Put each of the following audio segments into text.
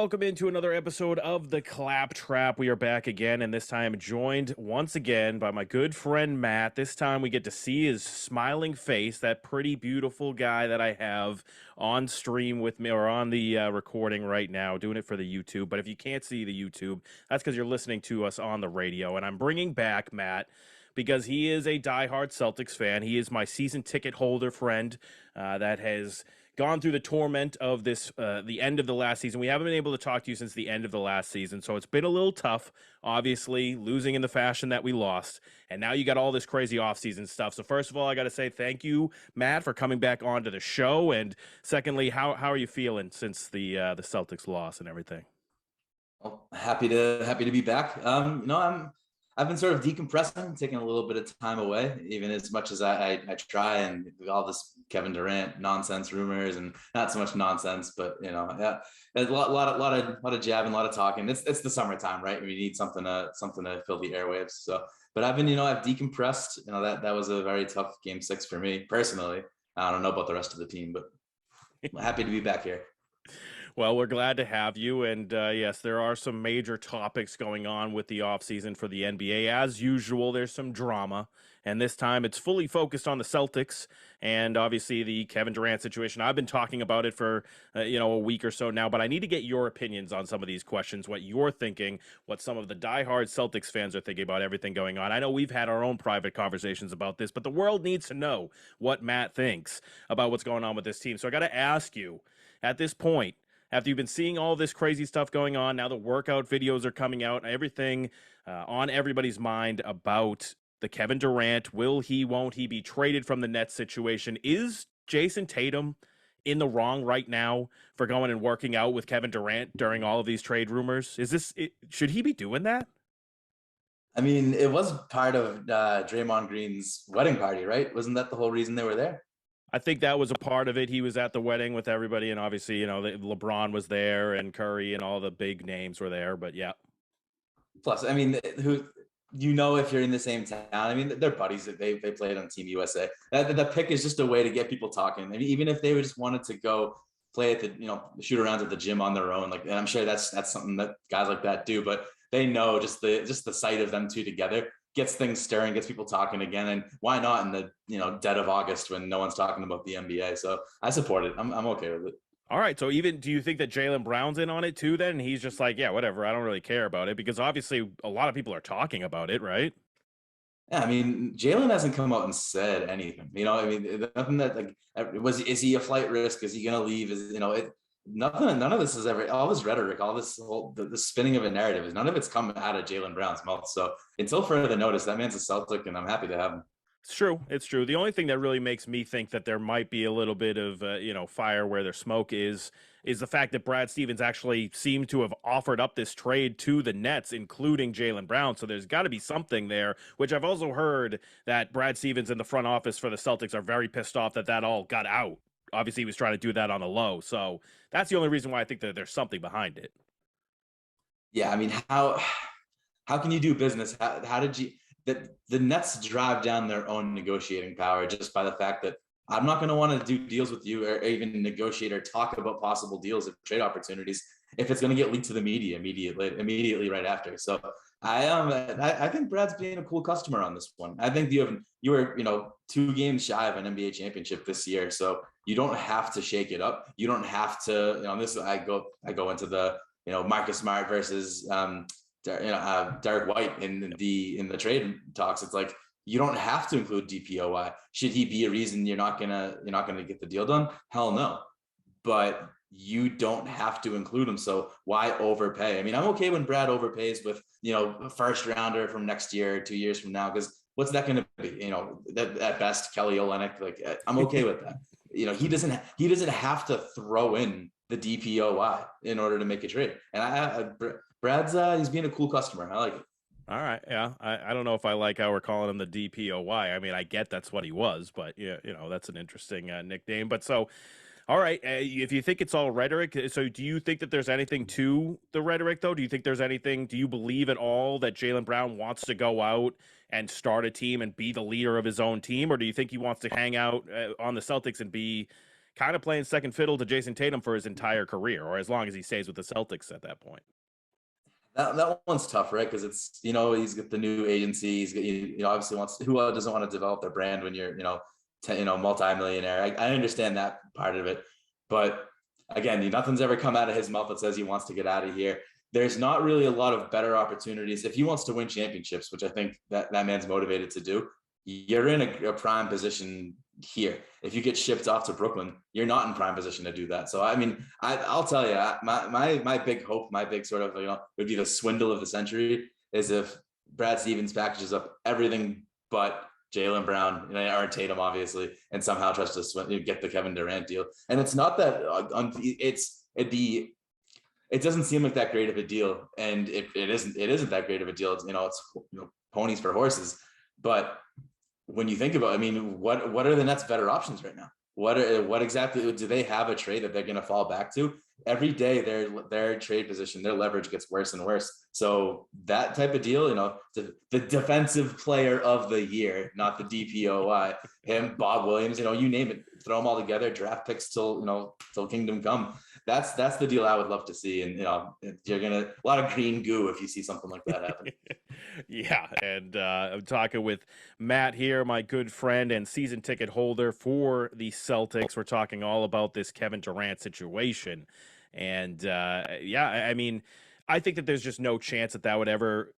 welcome into another episode of the Clapp Trap. We are back again, and this time joined once again by my good friend Matt. This time we get to see his smiling face, that pretty beautiful guy that I have on stream with me, or on the recording right now, doing it for the YouTube. But if you can't see the YouTube, that's because you're listening to us on the radio. And I'm bringing back Matt because he is a diehard Celtics fan. He is my season ticket holder friend that has gone through the torment of this, the end of the last season. We haven't been able to talk to you since the end of the last season, so it's been a little tough, obviously, losing in the fashion that we lost, and now you got all this crazy offseason stuff. So first of all, I got to say thank you, Matt, for coming back onto the show, and secondly, how are you feeling since the Celtics loss and everything? Well, happy to be back. I've been sort of decompressing, taking a little bit of time away, even as much as I try, and all this Kevin Durant nonsense rumors, and not so much nonsense, but yeah, there's a lot of jabbing, a lot of talking. It's the summertime, right? We need something to fill the airwaves. So, but I've decompressed. That was a very tough game 6 for me personally. I don't know about the rest of the team, but I'm happy to be back here. Well, we're glad to have you. And yes, there are some major topics going on with the offseason for the NBA. As usual, there's some drama. And this time it's fully focused on the Celtics and obviously the Kevin Durant situation. I've been talking about it for, a week or so now, but I need to get your opinions on some of these questions, what you're thinking, what some of the diehard Celtics fans are thinking about everything going on. I know we've had our own private conversations about this, but the world needs to know what Matt thinks about what's going on with this team. So I got to ask you at this point, after you've been seeing all this crazy stuff going on, now the workout videos are coming out, everything on everybody's mind about the Kevin Durant, won't he be traded from the Nets situation? Is Jason Tatum in the wrong right now for going and working out with Kevin Durant during all of these trade rumors? Should he be doing that? I mean, it was part of Draymond Green's wedding party, right? Wasn't that the whole reason they were there? I think that was a part of it. He was at the wedding with everybody, and obviously, LeBron was there, and Curry, and all the big names were there. But yeah, Plus, I mean, if you're in the same town, I mean, they're buddies. They played on Team USA. The pick is just a way to get people talking. I mean, even if they just wanted to go play at the shoot arounds at the gym on their own, like, and I'm sure that's something that guys like that do. But they know just the sight of them two together gets things stirring, gets people talking again. And why not in the dead of August when no one's talking about the NBA? So I support it. I'm okay with it. all right. So even do you think that Jaylen Brown's in on it too? Then and he's just like, yeah, whatever. I don't really care about it because obviously a lot of people are talking about it, right? Yeah, I mean, Jalen hasn't come out and said anything. I mean, nothing that like is he a flight risk? Is he going to leave? Nothing. None of this is ever all this rhetoric, all this whole the spinning of a narrative is none of it's come out of Jaylen Brown's mouth. So until further notice, that man's a Celtic, and I'm happy to have him. It's true. It's true. The only thing that really makes me think that there might be a little bit of, fire where there's smoke is the fact that Brad Stevens actually seemed to have offered up this trade to the Nets, including Jaylen Brown. So there's got to be something there, which I've also heard that Brad Stevens in the front office for the Celtics are very pissed off that all got out. Obviously, he was trying to do that on the low. So that's the only reason why I think that there's something behind it. Yeah, I mean, how can you do business? How did you that the Nets drive down their own negotiating power just by the fact that I'm not going to want to do deals with you or even negotiate or talk about possible deals or trade opportunities if it's going to get leaked to the media immediately right after. So I think Brad's being a cool customer on this one. I think you were 2 games shy of an NBA championship this year, so you don't have to shake it up. You don't have to this. I go into the Marcus Smart versus Derek White in the trade talks. It's like you don't have to include DPOY. Should he be a reason you're not gonna get the deal done? Hell no. But you don't have to include him. So why overpay? I mean, I'm okay when Brad overpays with a first rounder from next year, 2 years from now, because what's that going to be? At best, Kelly Olynyk. Like I'm okay with that. He doesn't have to throw in the DPOY in order to make a trade. And Brad's he's being a cool customer. I like it. All right. Yeah. I don't know if I like how we're calling him the DPOY. I mean, I get that's what he was, but yeah, that's an interesting nickname. But so, all right. If you think it's all rhetoric, so do you think that there's anything to the rhetoric, though? Do you think there's anything? Do you believe at all that Jaylen Brown wants to go out and start a team and be the leader of his own team, or do you think he wants to hang out on the Celtics and be kind of playing second fiddle to Jason Tatum for his entire career, or as long as he stays with the Celtics at that point. That one's tough, right? Because it's, he's got the new agency. He's got, obviously who doesn't want to develop their brand when you're, multi-millionaire. I understand that part of it, but again, nothing's ever come out of his mouth that says he wants to get out of here. There's not really a lot of better opportunities if he wants to win championships, which I think that man's motivated to do. You're in a prime position here. If you get shipped off to Brooklyn, you're not in prime position to do that. So I mean, I'll tell you, my big hope, my big sort of would be the swindle of the century is if Brad Stevens packages up everything but Jaylen Brown or Tatum, obviously, and somehow tries to get the Kevin Durant deal. And it's not that it doesn't seem like that great of a deal, and it isn't that great of a deal. It's ponies for horses, but when you think about it, I mean, what are the Nets' better options right now? What exactly do they have a trade that they're going to fall back to? Every day their trade position, their leverage gets worse and worse. So that type of deal, the defensive player of the year, not the DPOY, him, Bob Williams, you name it, throw them all together, draft picks till kingdom come. That's the deal I would love to see. And, you're a lot of green goo if you see something like that happen. Yeah. And I'm talking with Matt here, my good friend and season ticket holder for the Celtics. We're talking all about this Kevin Durant situation. And I mean, I think that there's just no chance that would ever.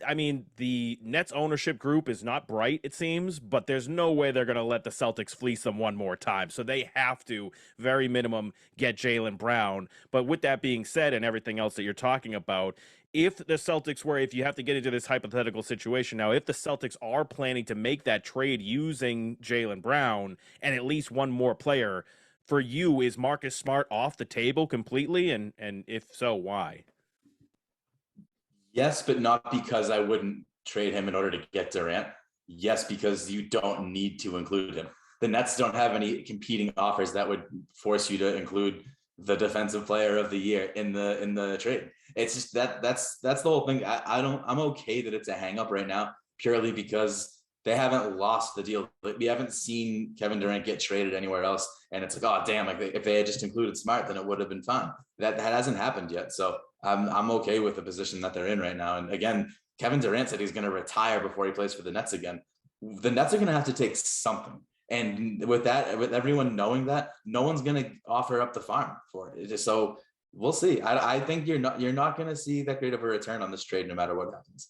I mean, the Nets ownership group is not bright, it seems, but there's no way they're going to let the Celtics fleece them one more time. So they have to, very minimum, get Jaylen Brown. But with that being said, and everything else that you're talking about, if the Celtics were, if you have to get into this hypothetical situation now, if the Celtics are planning to make that trade using Jaylen Brown and at least one more player, for you, is Marcus Smart off the table completely? And if so, why? Yes, but not because I wouldn't trade him in order to get Durant. Yes, because you don't need to include him. The Nets don't have any competing offers that would force you to include the defensive player of the year in the trade. It's just that's the whole thing. I'm okay that it's a hang up right now purely because they haven't lost the deal. We haven't seen Kevin Durant get traded anywhere else. And it's like, oh, damn, like if they had just included Smart, then it would have been fine. That hasn't happened yet. So I'm okay with the position that they're in right now. And again, Kevin Durant said he's going to retire before he plays for the Nets again. The Nets are going to have to take something. And with everyone knowing that, no one's going to offer up the farm for it. So we'll see. I think you're not going to see that great of a return on this trade, no matter what happens.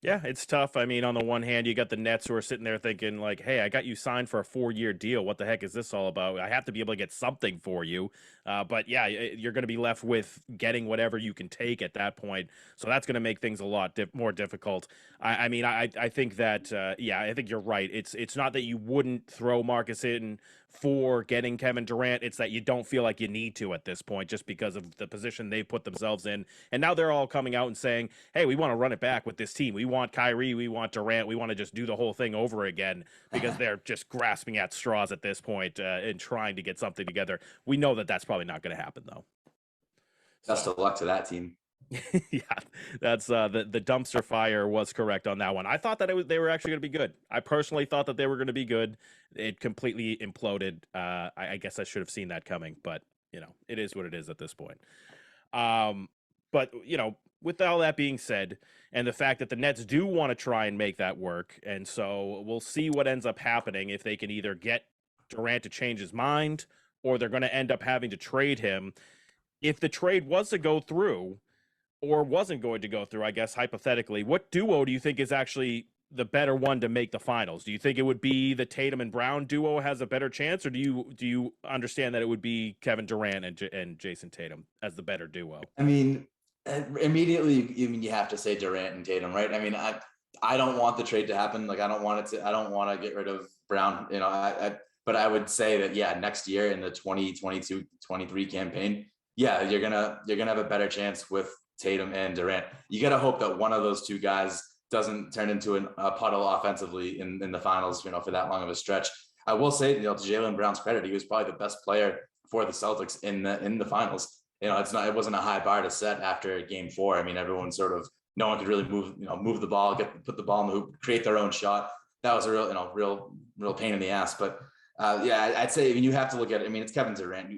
Yeah, it's tough. I mean, on the one hand, you got the Nets who are sitting there thinking like, hey, I got you signed for a 4-year deal. What the heck is this all about? I have to be able to get something for you. But yeah, you're going to be left with getting whatever you can take at that point. So that's going to make things a lot more difficult. I mean, I think that, I think you're right. It's not that you wouldn't throw Marcus in for getting Kevin Durant. It's that you don't feel like you need to at this point just because of the position they put themselves in. And now they're all coming out and saying, hey, we want to run it back with this team. We want Kyrie. We want Durant. We want to just do the whole thing over again because they're just grasping at straws at this point and trying to get something together. We know that that's probably not going to happen, though. Best of luck to that team. Yeah, that's the dumpster fire was correct on that one. I thought that they were actually going to be good. I personally thought that they were going to be good. It completely imploded. I guess I should have seen that coming, but it is what it is at this point. But with all that being said, and the fact that the Nets do want to try and make that work, and so we'll see what ends up happening if they can either get Durant to change his mind or they're going to end up having to trade him. If the trade was to go through, or wasn't going to go through, I guess, hypothetically, what duo do you think is actually the better one to make the finals? Do you think it would be the Tatum and Brown duo has a better chance, or do you understand that it would be Kevin Durant and Jason Tatum as the better duo? I mean, immediately, you have to say Durant and Tatum, right? I mean, I don't want the trade to happen. Like, I don't want to get rid of Brown, but I would say that, yeah, next year in the 2022-23 campaign, yeah, you're gonna have a better chance with Tatum and Durant. You got to hope that one of those two guys doesn't turn into a puddle offensively in the finals, for that long of a stretch. I will say, to Jaylen Brown's credit, he was probably the best player for the Celtics in the finals. It wasn't a high bar to set after Game 4. I mean, no one could really move the ball, put the ball in the hoop, create their own shot. That was a real pain in the ass. But Yeah, I'd say, I mean, you have to look at it. I mean, it's Kevin Durant,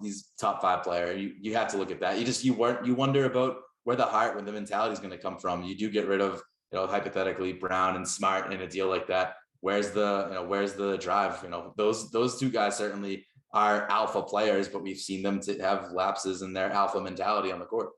he's top 5 player. You have to look at that. You wonder about where the mentality is going to come from. You do get rid of, hypothetically Brown and Smart in a deal like that. Where's the drive? Those two guys certainly are alpha players, but we've seen them to have lapses in their alpha mentality on the court.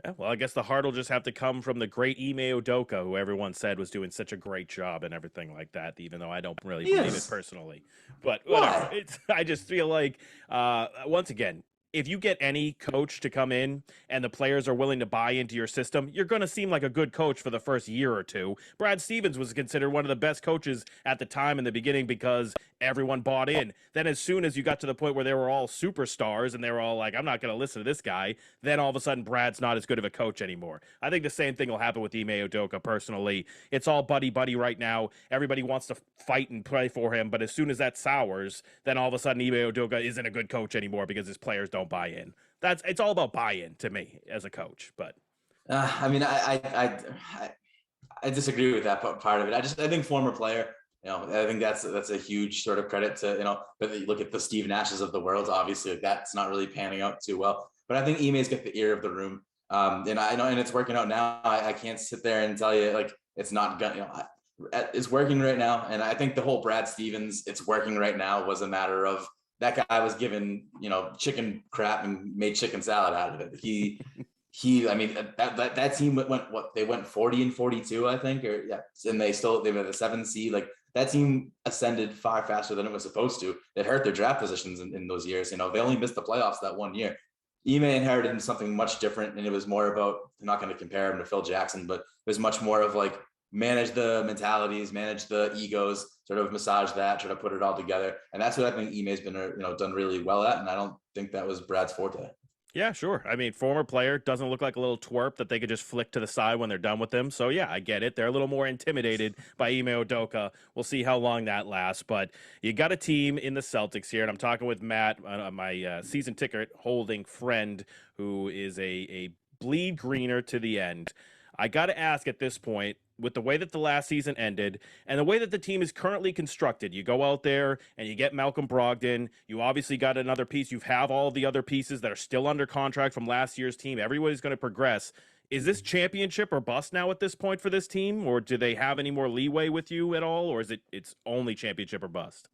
Yeah, well, I guess the heart will just have to come from the great Ime Udoka, who everyone said was doing such a great job and everything like that, even though I don't really believe it personally. But whatever. Why? I just feel like, once again, if you get any coach to come in and the players are willing to buy into your system, you're going to seem like a good coach for the first year or two. Brad Stevens was considered one of the best coaches at the time in the beginning because everyone bought in. Then as soon as you got to the point where they were all superstars and they were all like, I'm not going to listen to this guy, then all of a sudden Brad's not as good of a coach anymore. I think the same thing will happen with Ime Udoka personally. It's all buddy-buddy right now. Everybody wants to fight and play for him, but as soon as that sours, then all of a sudden Ime Udoka isn't a good coach anymore because his players don't buy in. It's all about buy-in to me as a coach. But I mean, I disagree with that part of it. I think former player, I think that's a huge sort of credit to, but you look at the Steve Nashes of the world, obviously that's not really panning out too well. But I think Ime's got the ear of the room. And I know, and it's working out now. I can't sit there and tell you like it's not gonna, it's working right now. And I think the whole Brad Stevens, it's working right now, was a matter of that guy was given, chicken crap and made chicken salad out of it. I mean, that team they went 40-42, I think, and they were the 7th seed. Like that team ascended far faster than it was supposed to. It hurt their draft positions in those years. They only missed the playoffs that one year. Ime inherited something much different, and it was more about, I'm not going to compare him to Phil Jackson, but it was much more of like, manage the mentalities, manage the egos, sort of massage that, try to put it all together. And that's what I think Ime's been, done really well at. And I don't think that was Brad's forte. yeah, sure. I mean, former player doesn't look like a little twerp that they could just flick to the side when they're done with him. So yeah, I get it. They're a little more intimidated by Ime Udoka. We'll see how long that lasts. But you got a team in the Celtics here, and I'm talking with Matt, my season ticket holding friend, who is a bleed greener to the end. I got to ask at this point, with the way that the last season ended and the way that the team is currently constructed, you go out there and you get Malcolm Brogdon. You obviously got another piece. You have all the other pieces that are still under contract from last year's team. Everybody's going to progress. Is this championship or bust now at this point for this team, or do they have any more leeway with you at all, or is it's only championship or bust?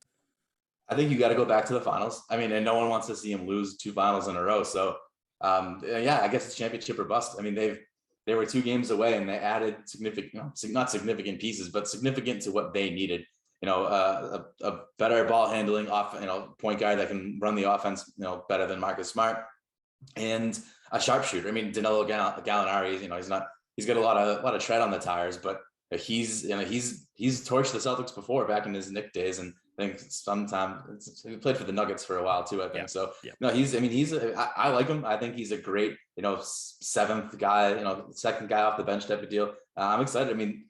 I think you got to go back to the finals. I mean, and no one wants to see him lose 2 finals in a row. So yeah, I guess it's championship or bust. I mean, they were 2 games away, and they added significant, not significant pieces, but significant to what they needed. A better ball handling point guard that can run the offense, better than Marcus Smart, and a sharpshooter. I mean, Danilo Gallinari, he's got a lot of tread on the tires, but he's torched the Celtics before back in his Knick days, and I think he played for the Nuggets for a while too, I think. Yeah. So no, I like him. I think he's a great, 7th guy, 2nd guy off the bench type of deal. I'm excited. I mean,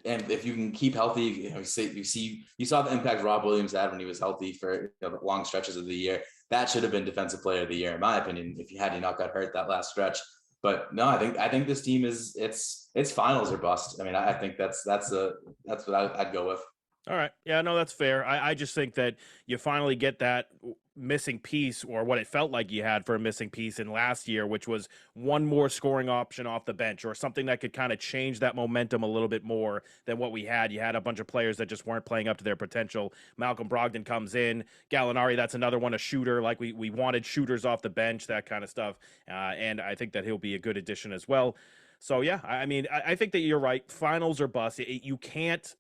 and if you can keep healthy, you saw the impact Rob Williams had when he was healthy for long stretches of the year. That should have been Defensive Player of the Year, in my opinion, if he not got hurt that last stretch. But no, I think this team it's finals or bust. I mean, I think that's what I'd go with. All right. Yeah, no, that's fair. I just think that you finally get that missing piece, or what it felt like you had for a missing piece in last year, which was one more scoring option off the bench, or something that could kind of change that momentum a little bit more than what we had. You had a bunch of players that just weren't playing up to their potential. Malcolm Brogdon comes in. Gallinari, that's another one, a shooter. Like we wanted shooters off the bench, that kind of stuff. And I think that he'll be a good addition as well. So, yeah, I mean, I think that you're right. Finals or bust. You can't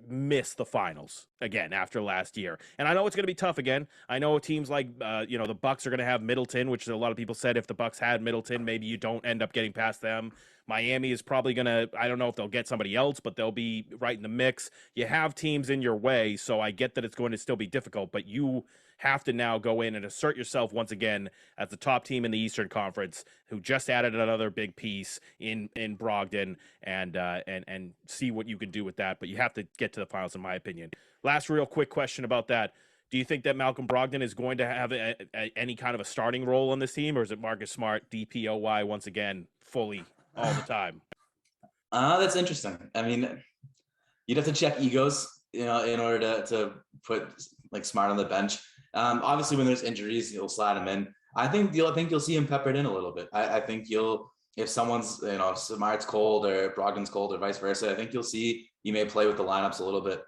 miss the finals again after last year, and I know it's going to be tough again. I know teams like the Bucks are going to have Middleton, which a lot of people said if the Bucks had Middleton, maybe you don't end up getting past them. Miami is probably going to, I don't know if they'll get somebody else, but they'll be right in the mix. You have teams in your way, so I get that it's going to still be difficult, but you have to now go in and assert yourself once again as the top team in the Eastern Conference, who just added another big piece in Brogdon, and see what you can do with that. But you have to get to the finals, in my opinion. Last real quick question about that. Do you think that Malcolm Brogdon is going to have any kind of a starting role on this team, or is it Marcus Smart, DPOY, once again, fully all the time? That's interesting. I mean, you'd have to check egos, in order to put like smart on the bench. Obviously, when there's injuries, you'll slide him in. I think you'll see him peppered in a little bit. I think if someone's Smart's cold or Brogdon's cold or vice versa, I think you'll see he may play with the lineups a little bit.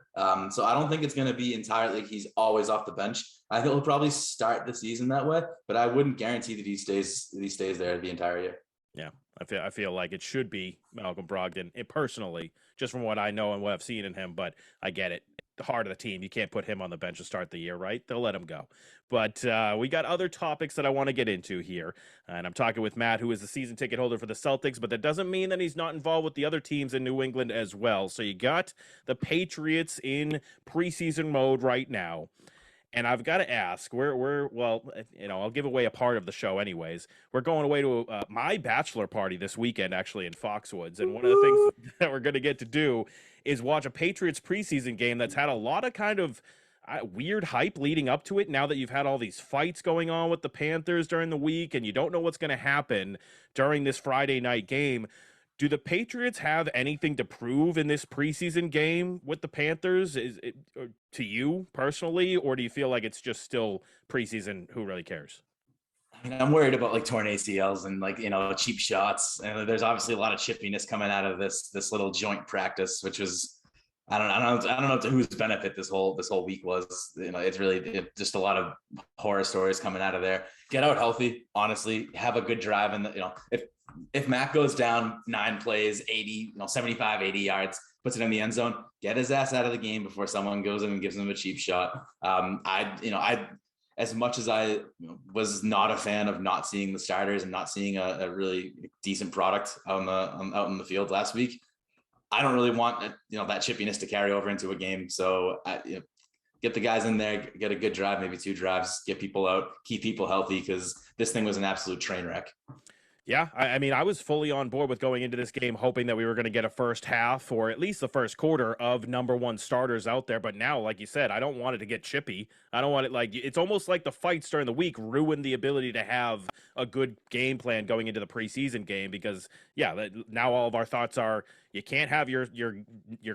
So I don't think it's going to be entirely he's always off the bench. I think he'll probably start the season that way, but I wouldn't guarantee that he stays there the entire year. Yeah, I feel like it should be Malcolm Brogdon personally, just from what I know and what I've seen in him. But I get it. The heart of the team, you can't put him on the bench to start the year, right? They'll let him go. But we got other topics that I want to get into here. And I'm talking with Matt, who is the season ticket holder for the Celtics, but that doesn't mean that he's not involved with the other teams in New England as well. So you got the Patriots in preseason mode right now. And I've got to ask, I'll give away a part of the show anyways. We're going away to my bachelor party this weekend, actually, in Foxwoods. And one of the things that we're going to get to do is watch a Patriots preseason game that's had a lot of kind of weird hype leading up to it. Now that you've had all these fights going on with the Panthers during the week and you don't know what's going to happen during this Friday night game, do the Patriots have anything to prove in this preseason game with the Panthers? Is it to you personally, or do you feel like it's just still preseason? Who really cares? I mean, I'm worried about like torn ACLs and cheap shots, and there's obviously a lot of chippiness coming out of this little joint practice, which was I don't know to whose benefit this whole week was. It's really just a lot of horror stories coming out of there. Get out healthy, honestly, have a good drive, and if Mac goes down 9 plays, 80, 75, 80 yards, puts it in the end zone, get his ass out of the game before someone goes in and gives him a cheap shot. As much as I was not a fan of not seeing the starters and not seeing a really decent product out in the field last week, I don't really want that chippiness to carry over into a game. So get the guys in there, get a good drive, maybe 2 drives, get people out, keep people healthy, because this thing was an absolute train wreck. Yeah, I mean, I was fully on board with going into this game, hoping that we were going to get a first half or at least the first quarter of number 1 starters out there. But now, like you said, I don't want it to get chippy. I don't want it it's almost like the fights during the week ruin the ability to have a good game plan going into the preseason game because, now all of our thoughts are you can't have your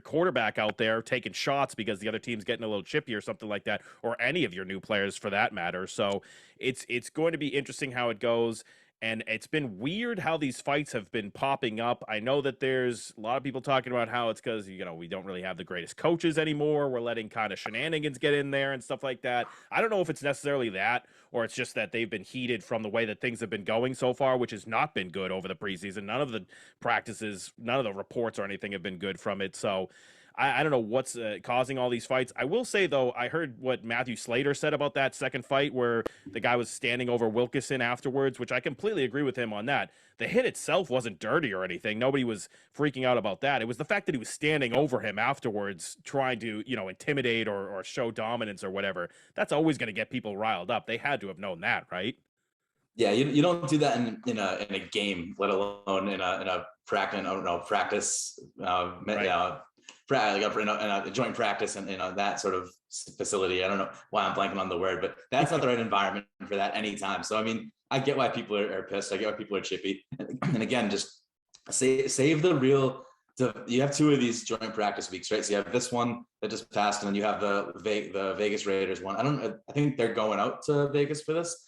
quarterback out there taking shots because the other team's getting a little chippy or something like that, or any of your new players for that matter. So it's going to be interesting how it goes. And it's been weird how these fights have been popping up. I know that there's a lot of people talking about how it's because, we don't really have the greatest coaches anymore. We're letting kind of shenanigans get in there and stuff like that. I don't know if it's necessarily that or it's just that they've been heated from the way that things have been going so far, which has not been good over the preseason. None of the practices, none of the reports or anything have been good from it. So I don't know what's causing all these fights. I will say, though, I heard what Matthew Slater said about that second fight where the guy was standing over Wilkinson afterwards, which I completely agree with him on that. The hit itself wasn't dirty or anything. Nobody was freaking out about that. It was the fact that he was standing over him afterwards trying to, intimidate or show dominance or whatever. That's always going to get people riled up. They had to have known that, right? Yeah, you don't do that in a game, let alone in a practice. Right. In a joint practice and that sort of facility. I don't know why I'm blanking on the word, but that's not the right environment for that anytime. So, I mean, I get why people are pissed. I get why people are chippy. And again, just save the real. You have 2 of these joint practice weeks, right? So you have this one that just passed, and then you have the Vegas Raiders one. I think they're going out to Vegas for this.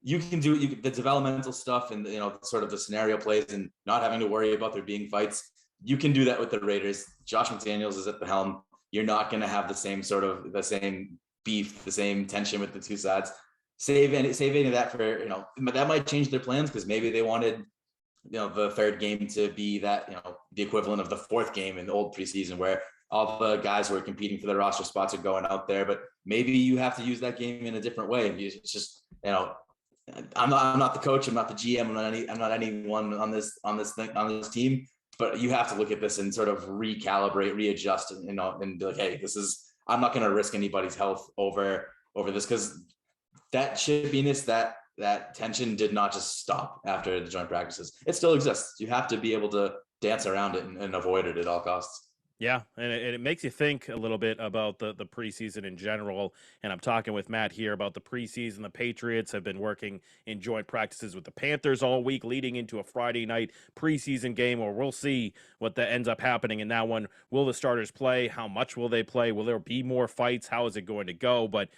You can do the developmental stuff and sort of the scenario plays and not having to worry about there being fights. You can do that with the Raiders. Josh McDaniels is at the helm. You're not going to have the same beef, the same tension with the 2 sides. Save any of that for, that might change their plans because maybe they wanted, the 3rd game to be that, the equivalent of the 4th game in the old preseason where all the guys who are competing for the roster spots are going out there. But maybe you have to use that game in a different way. It's just, I'm not the coach. I'm not the GM. I'm not anyone on this team. But you have to look at this and sort of recalibrate, readjust, and be like, hey, I'm not going to risk anybody's health over this because that chippiness, that tension did not just stop after the joint practices. It still exists. You have to be able to dance around it and avoid it at all costs. Yeah, and it makes you think a little bit about the preseason in general. And I'm talking with Matt here about the preseason. The Patriots have been working in joint practices with the Panthers all week, leading into a Friday night preseason game where we'll see what that ends up happening in that one. Will the starters play? How much will they play? Will there be more fights? How is it going to go? But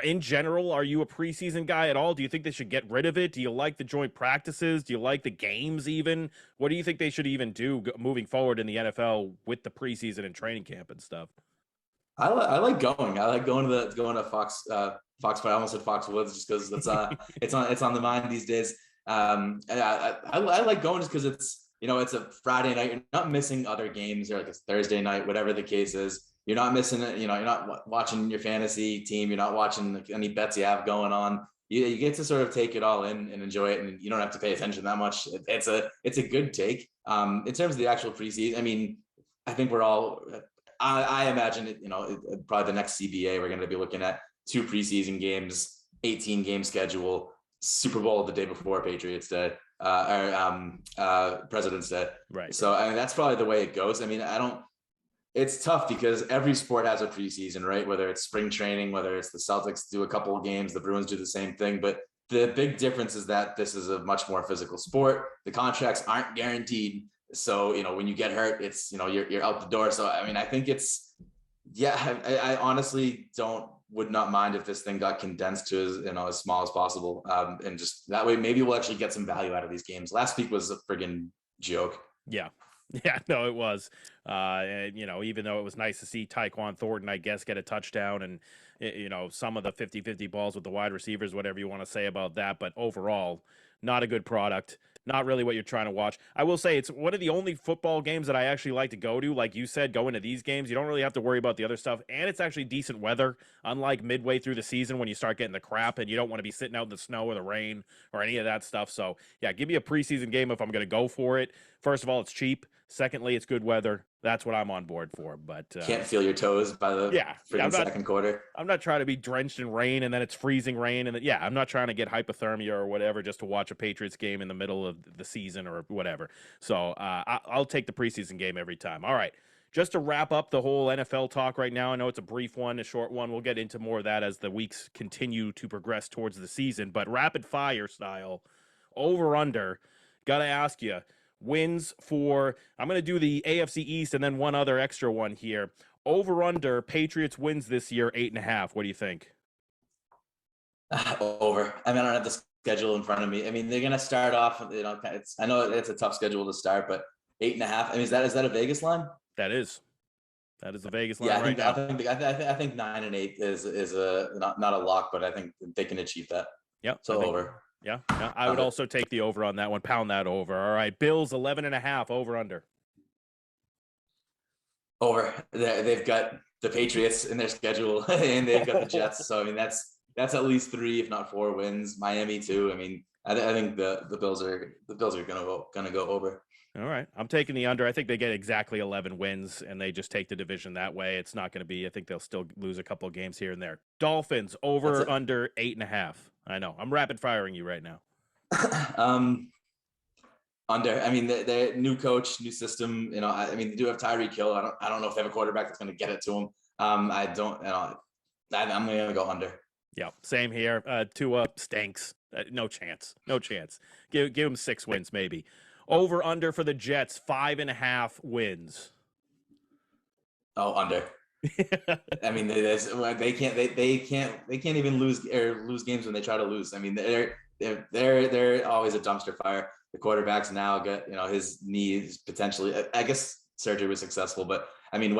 in general, are you a preseason guy at all? Do you think they should get rid of it? Do you like the joint practices? Do you like the games even? What do you think they should even do moving forward in the NFL with the preseason and training camp and stuff? I like going. I like going to Fox Fox. I almost said Foxwoods just because it's on the mind these days. And I like going just because it's a Friday night. You're not missing other games, or like it's Thursday night, whatever the case is. You're not missing it. You're not watching your fantasy team. You're not watching any bets you have going on. You get to sort of take it all in and enjoy it, and you don't have to pay attention that much. It's a good take. In terms of the actual preseason, I mean, I think we're all. I imagine it. Probably the next CBA, we're going to be looking at 2 preseason games, 18-game schedule, Super Bowl the day before Patriots Day, President's Day. Right. So I mean, that's probably the way it goes. I mean, I don't. It's tough because every sport has a preseason, right? Whether it's spring training, whether it's the Celtics do a couple of games, the Bruins do the same thing. But the big difference is that this is a much more physical sport. The contracts aren't guaranteed. So, when you get hurt, it's, you're out the door. So, I mean, I think I honestly would not mind if this thing got condensed to as small as possible. And just that way, maybe we'll actually get some value out of these games. Last week was a friggin' joke. Yeah. Yeah, no, it was. And, even though it was nice to see Tyquan Thornton, I guess, get a touchdown and, some of the 50-50 balls with the wide receivers, whatever you want to say about that. But overall, not a good product. Not really what you're trying to watch. I will say it's one of the only football games that I actually like to go to. Like you said, go into these games. You don't really have to worry about the other stuff. And it's actually decent weather, unlike midway through the season when you start getting the crap and you don't want to be sitting out in the snow or the rain or any of that stuff. So, yeah, give me a preseason game if I'm going to go for it. First of all, it's cheap. Secondly, it's good weather. That's what I'm on board for. But can't feel your toes by the second quarter. I'm not trying to be drenched in rain and then it's freezing rain and I'm not trying to get hypothermia or whatever just to watch a Patriots game in the middle of the season or whatever. So I'll take the preseason game every time. All right. Just to wrap up the whole NFL talk right now, I know it's a brief one, a short one. We'll get into more of that as the weeks continue to progress towards the season. But rapid fire style, over under, got to ask you, wins for, I'm going to do the AFC East and then one other extra one here. Over under, Patriots wins this year, 8.5. What do you think? Over. I mean, I don't have the schedule in front of me. I mean, they're going to start off, I know it's a tough schedule to start, but 8.5. I mean, is that a Vegas line? That is the Vegas line now. I think 9 and 8 is a not a lock, but I think they can achieve that. Yep. So over. Yeah. I would also take the over on that one. Pound that over. All right. Bills 11.5 over under. Over. They've got the Patriots in their schedule and they've got the Jets. So I mean that's at least 3, if not 4 wins. Miami too. I mean, I think the Bills are gonna go over. All right. I'm taking the under. I think they get exactly 11 wins and they just take the division that way. It's not going to be, I think they'll still lose a couple of games here and there. Dolphins over under 8.5. I know. I'm rapid firing you right now. Under. I mean, the new coach, new system. I mean, they do have Tyreek Hill. I don't know if they have a quarterback that's going to get it to him. I don't. I'm going to go under. Yeah, same here. Tua stinks. No chance. No chance. Give him 6 wins maybe. Over under for the Jets, 5.5 wins. Oh, under. I mean, they can't even lose games when they try to lose. I mean, they're always a dumpster fire. The quarterback's now got his knee is potentially. I guess surgery was successful, but I mean,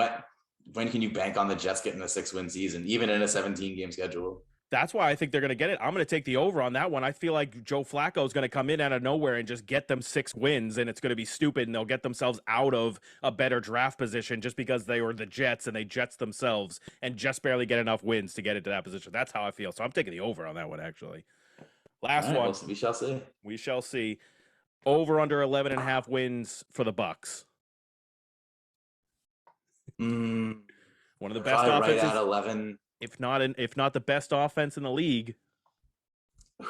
when can you bank on the Jets getting a 6-win season, even in a 17-game schedule? That's why I think they're going to get it. I'm going to take the over on that one. I feel like Joe Flacco is going to come in out of nowhere and just get them 6 wins, and it's going to be stupid, and they'll get themselves out of a better draft position just because they were the Jets, and they Jets themselves and just barely get enough wins to get into that position. That's how I feel. So I'm taking the over on that one, actually. Last one. Well, we shall see. We shall see. Over under 11.5 wins for the Bucks. One of the best offenses. Right at 11. If not the best offense in the league.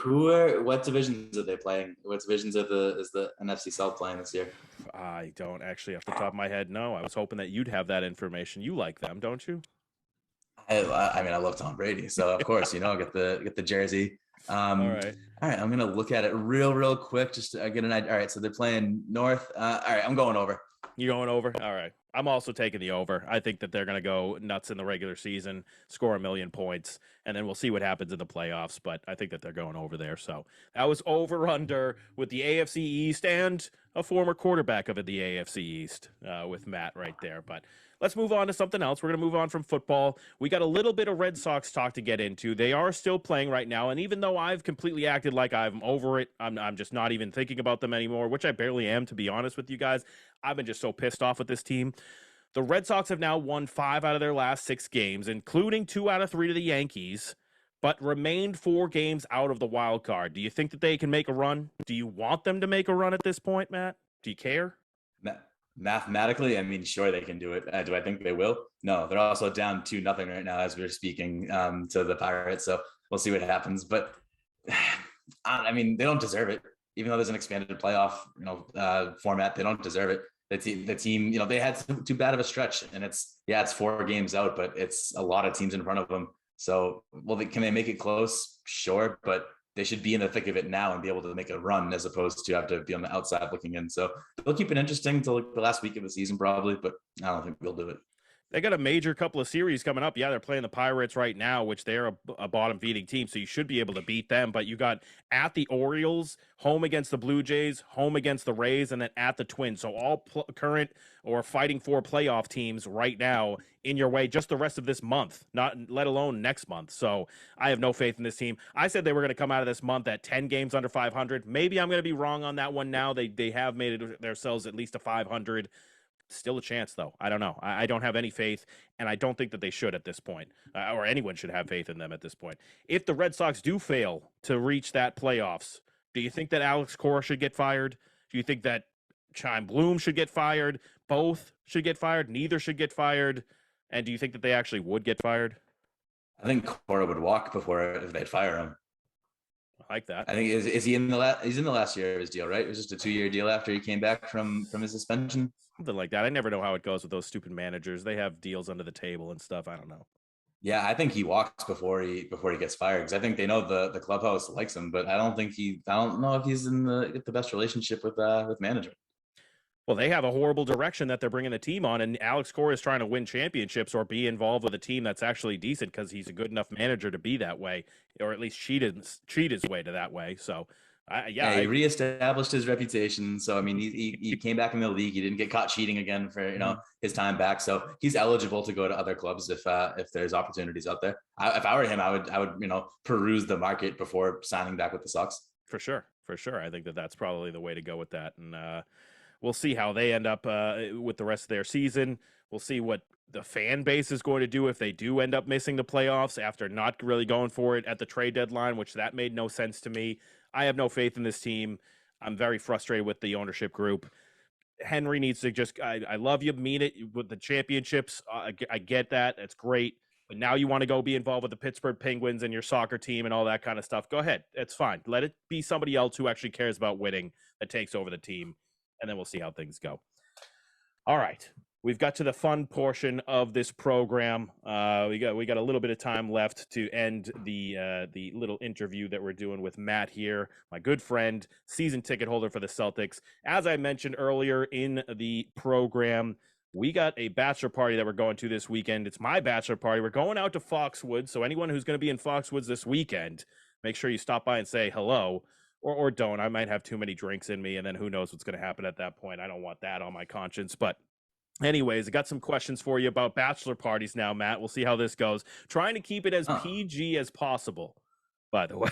What divisions are they playing? What divisions is the NFC South playing this year? I don't actually, off the top of my head, know. I was hoping that you'd have that information. You like them, don't you? I mean, I love Tom Brady, so of course, get the jersey. All right. All right, I'm gonna look at it real quick just to get an idea. All right, so they're playing North. All right, I'm going over. You going over? All right. I'm also taking the over. I think that they're going to go nuts in the regular season, score 1,000,000 points, and then we'll see what happens in the playoffs. But I think that they're going over there. So that was over under with the AFC East and a former quarterback of the AFC East with Matt right there. But let's move on to something else. We're going to move on from football. We got a little bit of Red Sox talk to get into. They are still playing right now. And even though I've completely acted like I'm over it, I'm just not even thinking about them anymore, which I barely am, to be honest with you guys. I've been just so pissed off with this team. The Red Sox have now won 5 out of their last 6 games, including 2 out of 3 to the Yankees, but remained 4 games out of the wild card. Do you think that they can make a run? Do you want them to make a run at this point, Matt? Do you care? Mathematically, I mean, sure they can do it. Do I think they will? No, they're also down 2-0 right now as we're speaking to the Pirates. So we'll see what happens. But I mean, they don't deserve it. Even though there's an expanded playoff, format, they don't deserve it. The team, they had too bad of a stretch, and it's 4 games out, but it's a lot of teams in front of them. So, can they make it close? Sure, but they should be in the thick of it now and be able to make a run as opposed to have to be on the outside looking in. So they'll keep it interesting until the last week of the season probably, but I don't think they'll do it. They got a major couple of series coming up. Yeah, they're playing the Pirates right now, which they're a bottom feeding team, so you should be able to beat them. But you got at the Orioles, home against the Blue Jays, home against the Rays, and then at the Twins. So all current or fighting for playoff teams right now in your way just the rest of this month, not let alone next month. So I have no faith in this team. I said they were going to come out of this month at 10 games under 500. Maybe I'm going to be wrong on that one now. They have made it themselves at least a 500. Still a chance, though. I don't know. I don't have any faith, and I don't think that they should at this point, or anyone should have faith in them at this point. If the Red Sox do fail to reach that playoffs, do you think that Alex Cora should get fired? Do you think that Chaim Bloom should get fired? Both should get fired? Neither should get fired? And do you think that they actually would get fired? I think Cora would walk before if they'd fire him. I like that. I think is he in the he's in the last year of his deal, right? It was just a 2-year deal after he came back from his suspension. Something like that. I never know how it goes with those stupid managers. They have deals under the table and stuff. I don't know. Yeah, I think he walks before he gets fired because I think they know the clubhouse likes him, but I don't know if he's in the best relationship with management. Well, they have a horrible direction that they're bringing the team on, and Alex Cora is trying to win championships or be involved with a team that's actually decent because he's a good enough manager to be that way, or at least cheat his way to that way. So, he reestablished his reputation. So I mean, he came back in the league. He didn't get caught cheating again for his time back. So he's eligible to go to other clubs if there's opportunities out there. If I were him, I would peruse the market before signing back with the Sox. For sure. I think that's probably the way to go with that, and we'll see how they end up with the rest of their season. We'll see what the fan base is going to do if they do end up missing the playoffs after not really going for it at the trade deadline, which that made no sense to me. I have no faith in this team. I'm very frustrated with the ownership group. Henry needs to just, I love you, mean it with the championships. I get that. That's great. But now you want to go be involved with the Pittsburgh Penguins and your soccer team and all that kind of stuff. Go ahead. It's fine. Let it be somebody else who actually cares about winning that takes over the team. And then we'll see how things go. All right. We've got to the fun portion of this program. We got a little bit of time left to end the little interview that we're doing with Matt here, my good friend, season ticket holder for the Celtics. As I mentioned earlier in the program, we got a bachelor party that we're going to this weekend. It's my bachelor party. We're going out to Foxwoods. So anyone who's going to be in Foxwoods this weekend, make sure you stop by and say hello. Or don't. I might have too many drinks in me, and then who knows what's going to happen at that point. I don't want that on my conscience. But anyways, I got some questions for you about bachelor parties now, Matt. We'll see how this goes. Trying to keep it as PG as possible, by the way.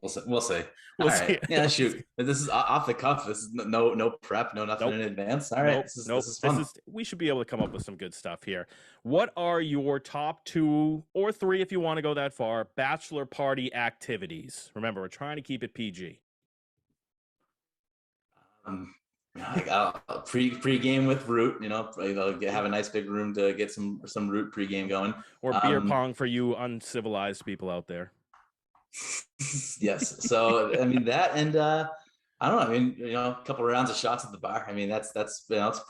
We'll see. All right. Yeah, shoot. This is off the cuff. This is no prep, no nothing in advance. All right. This is fun. We should be able to come up with some good stuff here. What are your top 2 or 3, if you want to go that far, bachelor party activities? Remember, we're trying to keep it PG. Pre-game with Root, have a nice big room to get some Root pre-game going. Or beer pong for you uncivilized people out there. Yes. So I mean that, and I don't know. I mean, a couple of rounds of shots at the bar. I mean, that's it's,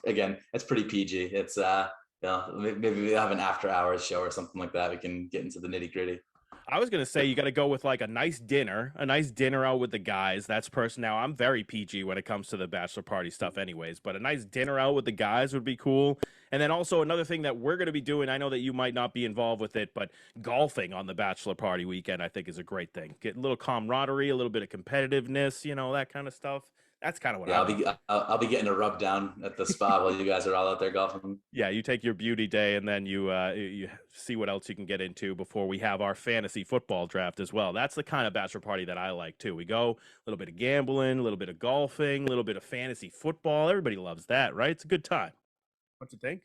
again, it's pretty PG. It's maybe we have an after hours show or something like that. We can get into the nitty gritty. I was gonna say you got to go with like a nice dinner out with the guys. That's person. Now I'm very PG when it comes to the bachelor party stuff, anyways. But a nice dinner out with the guys would be cool. And then also another thing that we're gonna be doing. I know that you might not be involved with it, but golfing on the bachelor party weekend, I think, is a great thing. Get a little camaraderie, a little bit of competitiveness, that kind of stuff. That's kind of what Yeah, I'm. I'll be getting a rub down at the spa while you guys are all out there golfing. Yeah, you take your beauty day and then you see what else you can get into before we have our fantasy football draft as well. That's the kind of bachelor party that I like too. We go a little bit of gambling, a little bit of golfing, a little bit of fantasy football. Everybody loves that, right? It's a good time. What you think?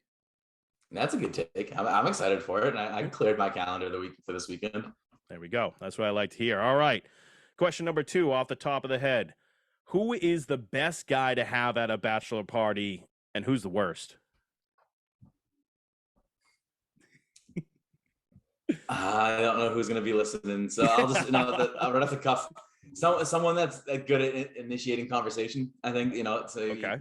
That's a good take. I'm excited for it, and I cleared my calendar for this weekend. There we go. That's what I like to hear. All right. Question number 2 off the top of the head. Who is the best guy to have at a bachelor party and who's the worst? I don't know who's going to be listening, so I'll just I'll right off the cuff. Someone that's good at initiating conversation. I think so. Okay.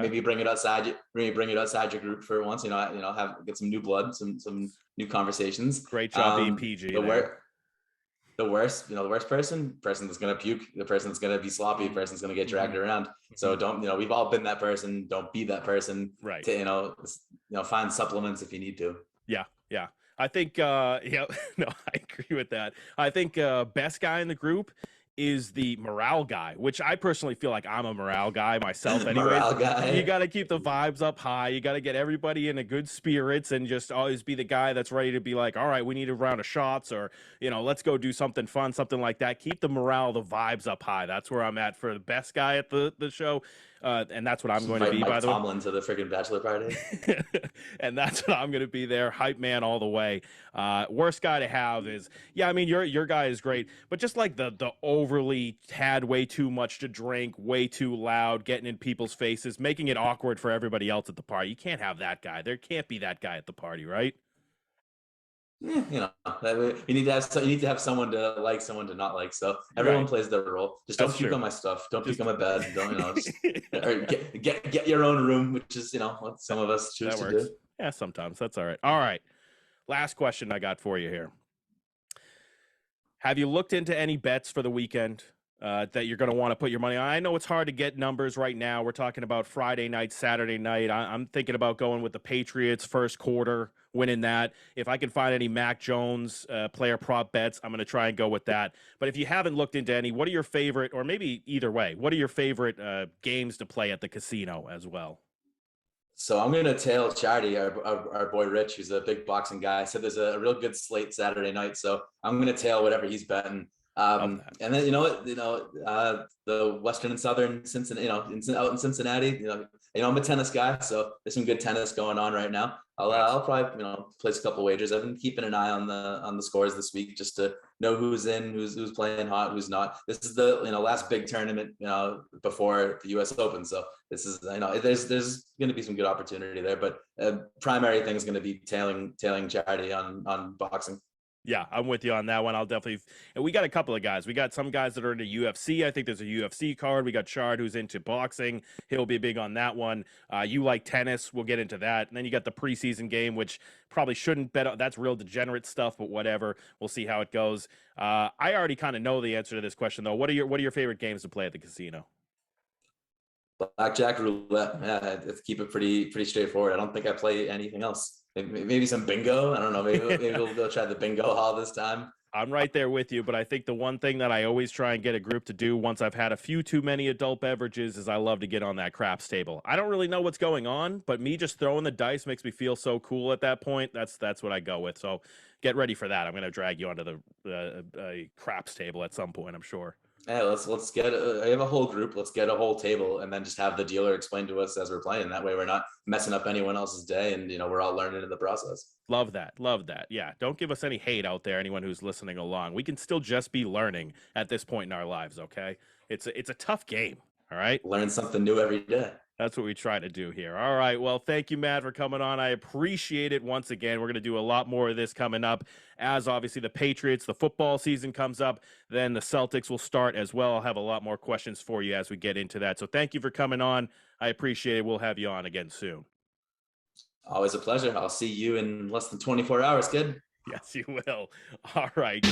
Maybe bring it outside. Bring it outside your group for once. Get some new blood, some new conversations. Great job being PG. The worst person that's gonna puke, the person that's gonna be sloppy, the person's gonna get dragged around. So don't, we've all been that person. Don't be that person. Right. To, find supplements if you need to. Yeah. I think, no, I agree with that. I think best guy in the group is the morale guy, which I personally feel like I'm a morale guy myself anyway. Morale guy. You got to keep the vibes up high. You got to get everybody in a good spirits and just always be the guy that's ready to be like, all right, we need a round of shots or, let's go do something fun, something like that. Keep the morale, the vibes up high. That's where I'm at for the best guy at the show. And that's what I'm going to be, by the way. Tomlin to the freaking bachelor party. And that's what I'm going to be there. Hype man all the way. Worst guy to have is, I mean, your guy is great, but just like the overly had way too much to drink, way too loud, getting in people's faces, making it awkward for everybody else at the party. You can't have that guy. There can't be that guy at the party, right? You need to have someone to like, someone to not like. So everyone plays their role. Just don't puke on my stuff. Don't puke on my bed. Don't or get your own room, which is what some of us choose to do. Yeah, sometimes that's all right. All right, last question I got for you here. Have you looked into any bets for the weekend that you're going to want to put your money on? I know it's hard to get numbers right now. We're talking about Friday night, Saturday night. I'm thinking about going with the Patriots first quarter, winning that. If I can find any Mac Jones player prop bets, I'm going to try and go with that. But if you haven't looked into any, what are your favorite, or maybe either way, what are your favorite games to play at the casino as well? So I'm going to tail Charity, our boy Rich, who's a big boxing guy. Said there's a real good slate Saturday night. So I'm going to tail whatever he's betting. And then the Western and Southern Cincinnati, out in Cincinnati, I'm a tennis guy, so there's some good tennis going on right now. I'll probably place a couple wagers. I've been keeping an eye on the scores this week just to know who's in, who's playing hot, who's not. This is the last big tournament before the U.S. Open, so this is there's going to be some good opportunity there, but primary thing is going to be tailing Charity on boxing. Yeah, I'm with you on that one. I'll definitely. And we got a couple of guys. We got some guys that are into UFC. I think there's a UFC card. We got Chard, who's into boxing. He'll be big on that one. You like tennis. We'll get into that. And then you got the preseason game, which probably shouldn't bet on. That's real degenerate stuff, but whatever. We'll see how it goes. I already kind of know the answer to this question, though. What are your favorite games to play at the casino? Blackjack, roulette. Yeah, let's keep it pretty straightforward. I don't think I play anything else. Maybe some bingo. I don't know. Maybe we'll go try the bingo hall this time. I'm right there with you, but I think the one thing that I always try and get a group to do once I've had a few too many adult beverages is I love to get on that craps table. I don't really know what's going on, but me just throwing the dice makes me feel so cool at that point. That's what I go with. So get ready for that. I'm going to drag you onto the craps table at some point, I'm sure. Yeah, let's get I have a whole group. Let's get a whole table and then just have the dealer explain to us as we're playing. That way we're not messing up anyone else's day, and we're all learning in the process. Love that. Yeah, don't give us any hate out there, anyone who's listening along. We can still just be learning at this point in our lives, okay? It's a tough game, all right? Learn something new every day. That's what we try to do here. All right. Well, thank you, Matt, for coming on. I appreciate it once again. We're going to do a lot more of this coming up as obviously the Patriots, the football season comes up. Then the Celtics will start as well. I'll have a lot more questions for you as we get into that. So thank you for coming on. I appreciate it. We'll have you on again soon. Always a pleasure. I'll see you in less than 24 hours, kid. Yes, you will. All right.